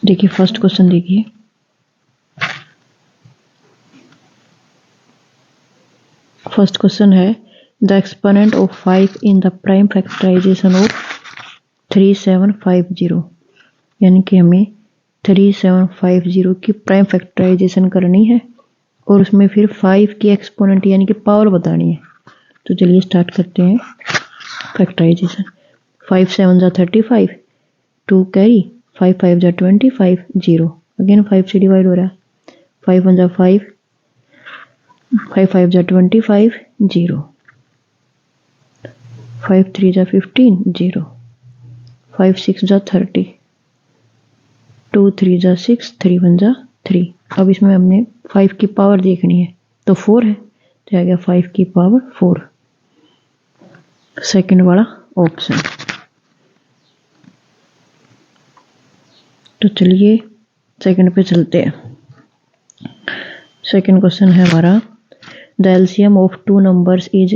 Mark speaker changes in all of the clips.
Speaker 1: देखिए first question देखिए, first question है the exponent of 5 in the prime factorization of 3750, यानी कि हमें 3750 की प्राइम फैक्टराइजेशन करनी है और उसमें फिर 5 की एक्सपोनेंट यानी कि पावर बतानी है। तो चलिए स्टार्ट करते हैं फैक्टराइजेशन। 5 7 जा 35, 2 कैरी, 5 5 जा 25, 0 अगेन 5 से डिवाइड हो रहा है, 5 1 जा 5, 5 5 जा 25, 0, 5 3 जा 15, 0, 5 6 जा 30, 2 3 जा 6, 3 1 जा 3। अब इसमें हमने 5 की पावर देखनी है, तो 4 है, तो आ गया 5 की पावर 4, सेकंड वाला ऑप्शन। तो चलिए सेकंड पे चलते हैं। सेकंड क्वेश्चन है हमारा the LCM of two numbers is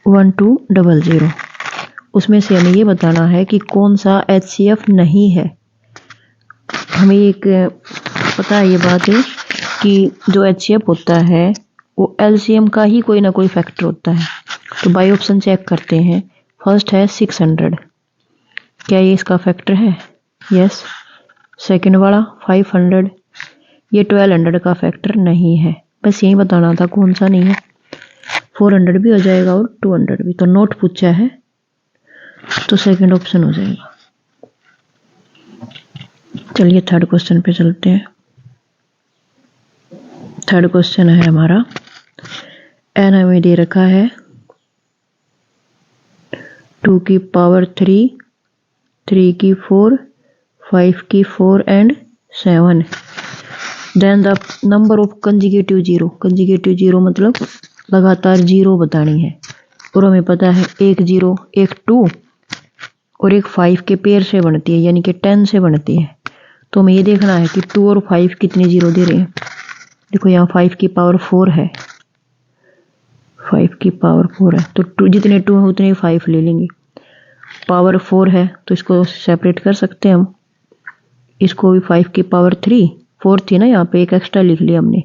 Speaker 1: 1200। उसमें से हमें ये बताना है कि कौन सा एचसीएफ नहीं है। हमें एक पता है ये बात है कि जो एचसीएफ होता है वो एलसीएम का ही कोई ना कोई फैक्टर होता है। तो बाई ऑप्शन चेक करते हैं। फर्स्ट है 600, क्या ये इसका फैक्टर है? यस। सेकंड वाला 500, ये 1200 का फैक्टर नहीं है। बस यही बताना था कौन सा नहीं है। 400 भी हो जाएगा और 200 भी। तो नोट पूछा है तो सेकंड ऑप्शन हो जाएगा। चलिए थर्ड क्वेश्चन पे चलते हैं। थर्ड क्वेश्चन है हमारा एन हमें दे रखा है 2 की पावर 3, 3 की 4, 5 की 4 and 7। Then the number of conjugative zero. Conjugative zero मतलब लगातार जीरो बतानी है। और हमें पता है एक 0, एक 2 और एक 5 के पेयर से बनती है, यानी कि 10 से बनती है। तो हमें ये देखना है कि 2 और 5 कितने जीरो दे रहे हैं। देखो यहाँ 5 की पावर 4 है, 5 की पावर 4 है, तो 2 जितने 2 है उतने 5 ले लेंगे। पावर 4 है तो इसको सेपरेट कर सकते हैं हम। इसको भी 5 की पावर 3, 4 थी ना, यहाँ पे एक एक्स्ट्रा लिख लिया हमने,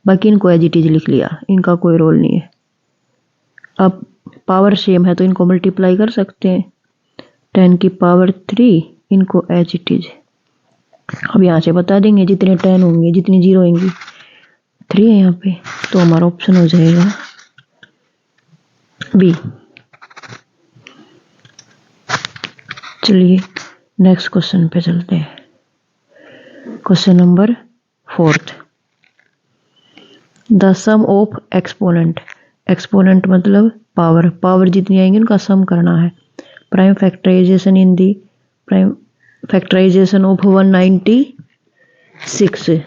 Speaker 1: बाकी इनको एज इट इज लिख लिया, इनका कोई रोल नहीं है। अब पावर सेम है तो इनको मल्टीप्लाई कर सकते हैं। 10 की पावर 3, इनको एज इट इज। अब यहाँ से बता देंगे जितने 10 होंगे, जितनी जीरो होंगी, 3 है यहाँ पे, तो हमारा ऑप्शन हो जाएगा बी। चलिए नेक्स्ट क्वेश्चन पे चलते हैं। Question number 4, the sum of exponent. Exponent मतलब पावर, पावर जितनी आएंगी उनका सम करना है। Prime factorization in the prime factorization of 196।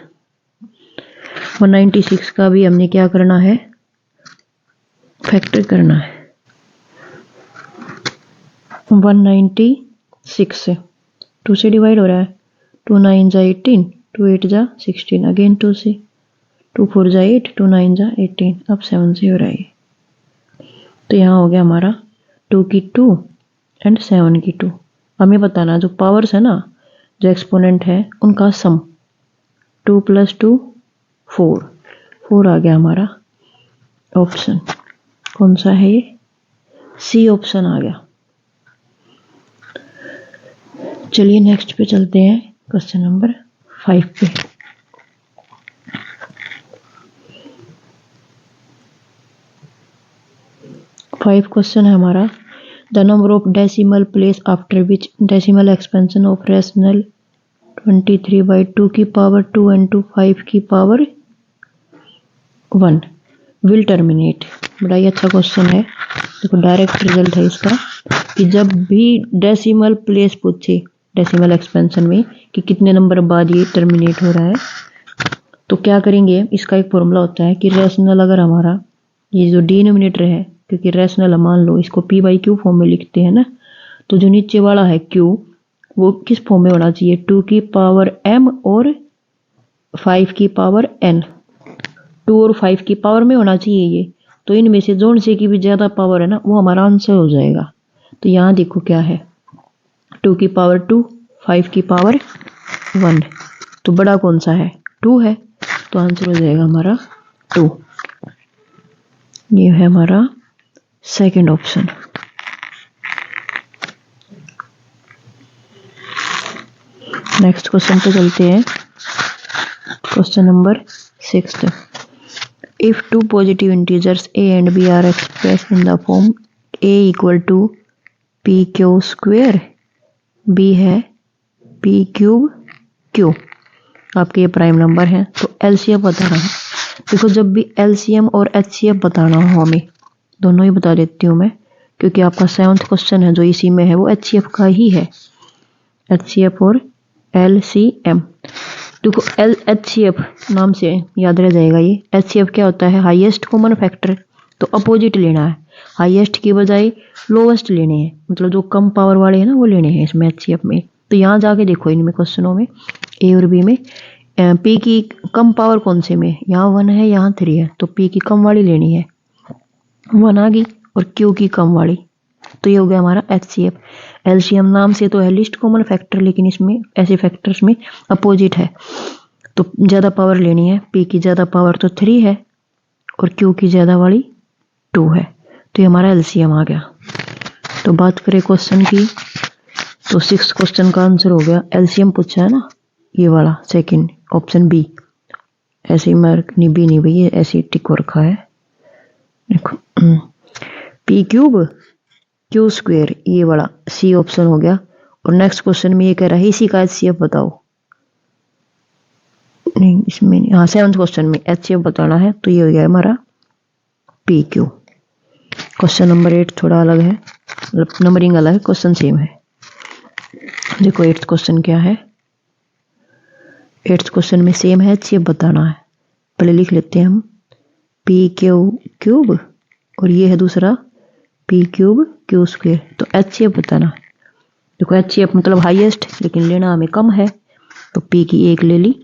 Speaker 1: 196 का भी हमने क्या करना है, फैक्टर करना है। 196 2 से डिवाइड हो रहा है, 2 9 जा 18, 2 8 जा 16, अगेन 2 से, 2 4 जा 8, 2 9 जा 18, अब 7 से हो रहा है। तो यहाँ हो गया हमारा 2 की 2 एंड 7 की 2। हमें बताना जो पावर्स है ना, जो एक्सपोनेंट है उनका सम। 2 + 2 4, 4 आ गया हमारा ऑप्शन। कौन सा है ये? सी ऑप्शन आ गया। चलिए नेक्स्ट पे चलते हैं, क्वेश्चन नंबर 5 पे। फाइव क्वेश्चन है हमारा the number of decimal place after which decimal expansion of rational 23/2 की पावर 2 into 5 की पावर 1 विल टर्मिनेट। बड़ा ही अच्छा क्वेश्चन है। देखो डायरेक्ट रिजल्ट है इसका कि जब भी डेसिमल प्लेस पूछे डेसिमल एक्सपेंशन में कि कितने नंबर बाद ये टर्मिनेट हो रहा है, तो क्या करेंगे, इसका एक फॉर्मूला होता है कि रेशनल अगर हमारा ये जो डिनोमिनेटर है, क्योंकि रेशनल मान लो इसको p/q फॉर्म में लिखते हैं ना, तो जो नीचे वाला है q वो किस फॉर्म में होना चाहिए, 2 की पावर m और 5 की पावर n। 2 और 5 की पावर में होना चाहिए ये। तो इनमें से जोन से की भी ज्यादा पावर है ना, वो हमारा आंसर हो जाएगा। तो यहाँ देखो क्या है, 2 की पावर 2, 5 की पावर 1, तो बड़ा कौन सा है, 2 है, तो आंसर हो जाएगा हमारा 2। ये है हमारा सेकंड ऑप्शन। नेक्स्ट क्वेश्चन पे चलते हैं, question number 6। If two positive integers a and b are expressed in the form a equal to pq square, b है p क्यूब q, आपके ये प्राइम नंबर है, तो एलसीएम बताना है। देखो जब भी एलसीएम और एचसीएफ बताना हो हमें, दोनों ही बता देती हूँ मैं, क्योंकि आपका 7th क्वेश्चन है जो इसी में है वो एचसीएफ का ही है, एचसीएफ और एलसीएम। देखो एचसीएफ नाम से याद रह जाएगा, ये एचसीएफ क्या होता है, हाईएस्ट कॉमन फैक्टर, तो अपोजिट लेना है, हाईएस्ट की बजाय लोवेस्ट लेने हैं, मतलब जो कम पावर वाले हैं ना वो लेने हैं इसमें एचसीएफ में। तो यहाँ जाके देखो इनमें क्वेश्चनों में ए और बी में पी की कम पावर कौन से में, यहाँ 1 है यहाँ 3 है, तो पी की कम वाली लेनी है, 1 आ गई, और क्यू की कम वाली, तो ये हो गया हमारा एचसीएफ। एलसीएम नाम से तो है लिस्ट कॉमन फैक्टर, लेकिन इसमें ऐसे फैक्टर्स में अपोजिट है, तो ज़्यादा पावर लेनी है, पी की ज़्यादा पावर तो 3 है और क्यू की ज़्यादा वाली 2 है, तो ये हमारा एलसीएम आ गया। तो बात करें क्वेश्चन की, तो 6 क्वेश्चन का आंसर हो गया, एलसीएम पूछा है ना, ये वाला सेकंड ऑप्शन बी, ऐसी मार्क नहीं बी नहीं भाई, ये ऐसी टिक हो रखा है, देखो पी क्यूब क्यू स्क्वायर, ये वाला सी ऑप्शन हो गया। और नेक्स्ट क्वेश्चन में ये कह रहा है इसी का एचसीएफ बताओ, नहीं इसमें नहीं, हाँ 7th क्वेश्चन में एचसीएफ बताना है, तो ये हो गया हमारा पी क्यू। क्वेश्चन नंबर 8 थोड़ा अलग है, नंबरिंग अलग है, क्वेश्चन सेम है। देखो 8th क्वेश्चन क्या है, 8th क्वेश्चन में सेम है, एचसीएफ बताना है। पहले लिख लेते हैं हम पी क्यू क्यूब, और ये है दूसरा पी क्यूब क्यू स्क्वायर, तो एचसीएफ बताना है। देखो एचसीएफ मतलब हाईएस्ट, लेकिन लेना हमें कम है, तो पी की 1 ले ली,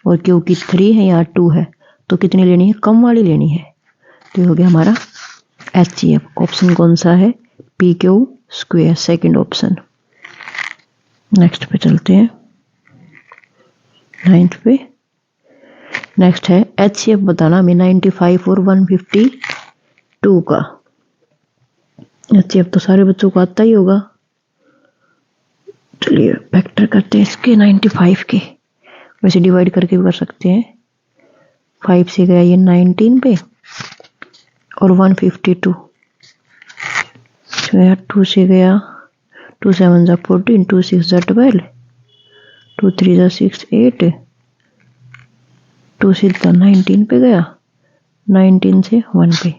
Speaker 1: और क्यू की 3 है, यहाँ 2 है, तो कितनी लेनी है, कम वाली लेनी है, तो ये हो गया हमारा एचसीएफ। ऑप्शन कौन सा है, P Q square, second option. Next पे चलते हैं, 9th पे। नेक्स्ट है एचसीएफ बताना हमें 95 और 152 का। एचसीएफ तो सारे बच्चों को आता ही होगा, चलिए फैक्टर करते हैं इसके 95 के, वैसे डिवाइड करके भी कर सकते हैं। 5 से गया ये 19 पे, और 152 गया 2 से गया, 2 7 जा 14, 2 6 जा 12, 2 3 जा 6 8, 2 6 19 पे गया, 19 से 1 पे,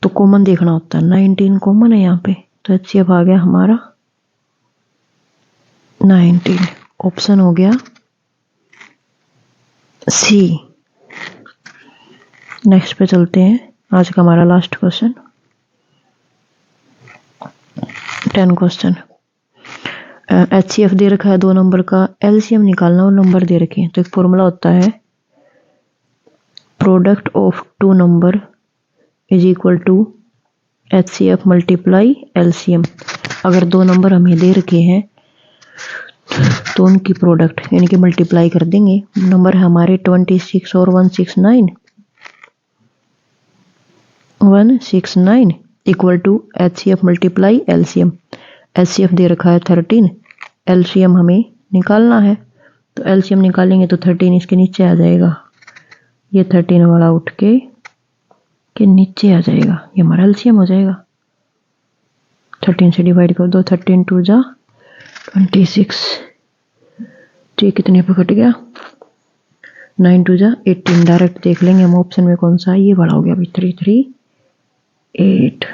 Speaker 1: तो कॉमन देखना होता है, 19 कॉमन है यहाँ पे, तो एचसीएफ आ गया हमारा 19। ऑप्शन हो गया सी। नेक्स्ट पे चलते हैं, आज का हमारा लास्ट क्वेश्चन, 10 क्वेश्चन। एचसीएफ दे रखा है 2 नंबर का, एलसीएम निकालना और नंबर दे रखे हैं, तो एक फॉर्मूला होता है product of 2 number is equal to HCF multiply LCM. अगर 2 नंबर हमें दे रखे हैं तो उनकी प्रोडक्ट यानी कि मल्टीप्लाई कर देंगे। नंबर है हमारे 26 और 169 equal to HCF multiply LCM. HCF दे रखा है 13, एलसीएम हमें निकालना है, तो एलसीएम निकालेंगे तो 13 इसके नीचे आ जाएगा, ये 13 वाला उठ के नीचे आ जाएगा, ये हमारा एलसीएम हो जाएगा। 13 से डिवाइड कर दो, 13 2 जा 26, तो ये कितने पे कट गया, 9 2 जा 18। डायरेक्ट देख लेंगे हम ऑप्शन में कौन सा है, ये वाला हो गया अभी 3 3 8।